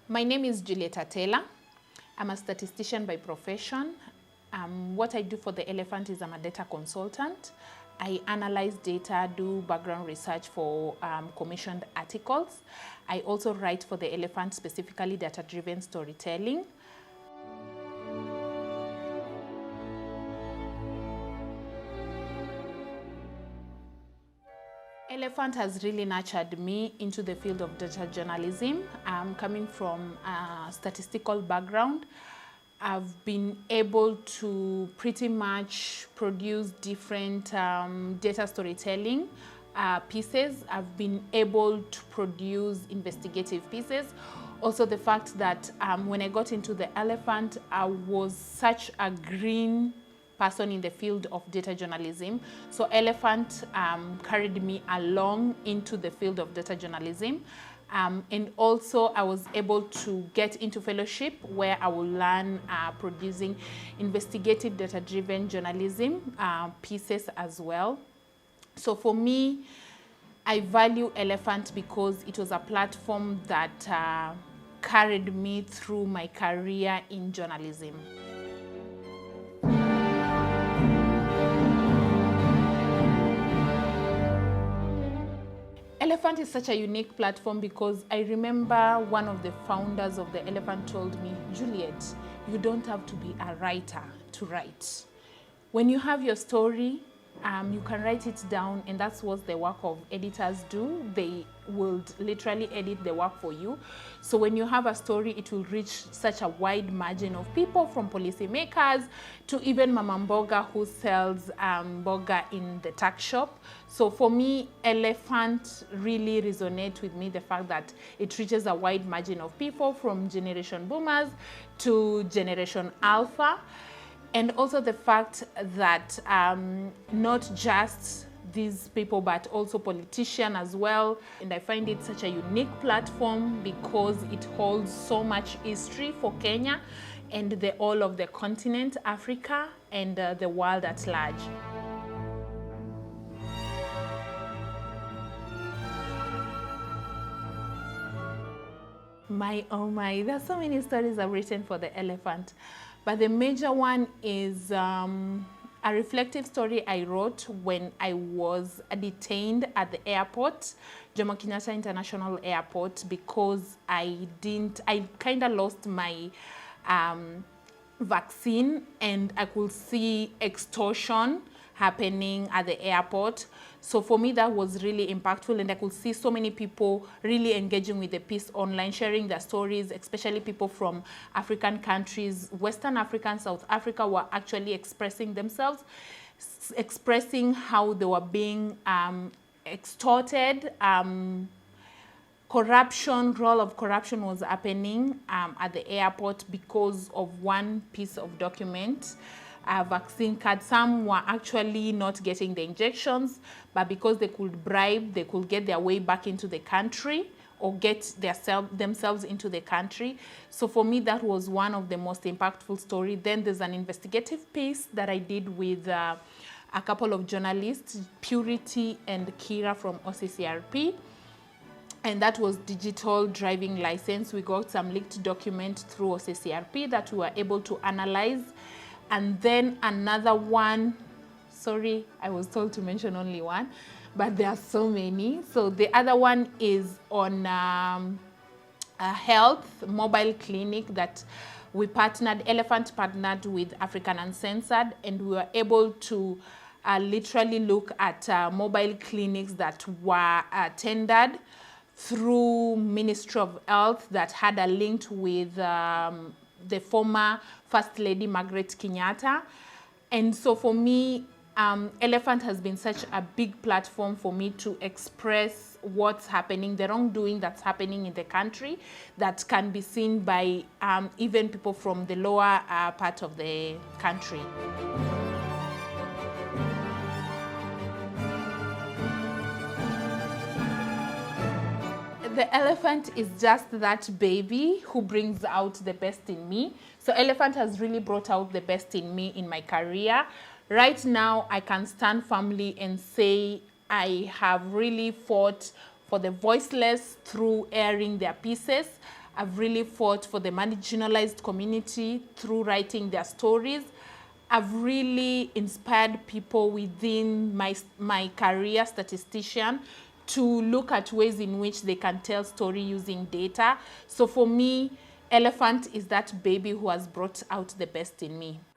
My name is Juliet Atellah. I'm a statistician by profession. What I do for the elephant is I'm a data consultant. I analyze data, do background research for commissioned articles. I also write for the elephant, specifically data-driven storytelling. Elephant has really nurtured me into the field of data journalism. I'm coming from a statistical background. I've been able to pretty much produce different data storytelling pieces. I've been able to produce investigative pieces. Also the fact that when I got into the elephant, I was such a green person in the field of data journalism. So Elephant carried me along into the field of data journalism. And also I was able to get into fellowship where I will learn producing investigative data-driven journalism pieces as well. So for me, I value Elephant because it was a platform that carried me through my career in journalism. Elephant is such a unique platform because I remember one of the founders of the Elephant told me, Juliet, you don't have to be a writer to write. When you have your story, you can write it down, and that's what the work of editors do. They will literally edit the work for you. So when you have a story, it will reach such a wide margin of people, from policymakers to even Mama Mboga who sells mboga in the tuck shop. So for me, Elephant really resonates with me, the fact that it reaches a wide margin of people, from Generation Boomers to Generation Alpha. And also the fact that not just these people, but also politicians as well. And I find it such a unique platform because it holds so much history for Kenya and the all of the continent, Africa, and the world at large. Oh my, there's so many stories I've written for the Elephant. But the major one is a reflective story I wrote when I was detained at the airport, Jomo Kenyatta International Airport, because I kind of lost my vaccine, and I could see extortion happening at the airport. So for me, that was really impactful, and I could see so many people really engaging with the piece online, sharing their stories, especially people from African countries. Western Africa and South Africa were actually expressing themselves, expressing how they were being extorted. Role of corruption was happening at the airport because of one piece of document. Vaccine card. Some were actually not getting the injections, but because they could bribe, they could get their way back into the country or get themselves into the country. So for me, that was one of the most impactful stories. Then there's an investigative piece that I did with a couple of journalists, Purity and Kira from OCCRP. And that was digital driving license. We got some leaked documents through OCCRP that we were able to analyze. And then another one, sorry, I was told to mention only one, but there are so many. So the other one is on a health mobile clinic that we partnered, Elephant partnered with African Uncensored, and we were able to literally look at mobile clinics that were tendered through Ministry of Health that had a link with the former First Lady Margaret Kenyatta. And so for me, Elephant has been such a big platform for me to express what's happening, the wrongdoing that's happening in the country that can be seen by even people from the lower part of the country. The Elephant is just that baby who brings out the best in me. So Elephant has really brought out the best in me in my career. Right now, I can stand firmly and say I have really fought for the voiceless through airing their pieces. I've really fought for the marginalized community through writing their stories. I've really inspired people within my career, statistician, to look at ways in which they can tell story using data. So for me, Elephant is that baby who has brought out the best in me.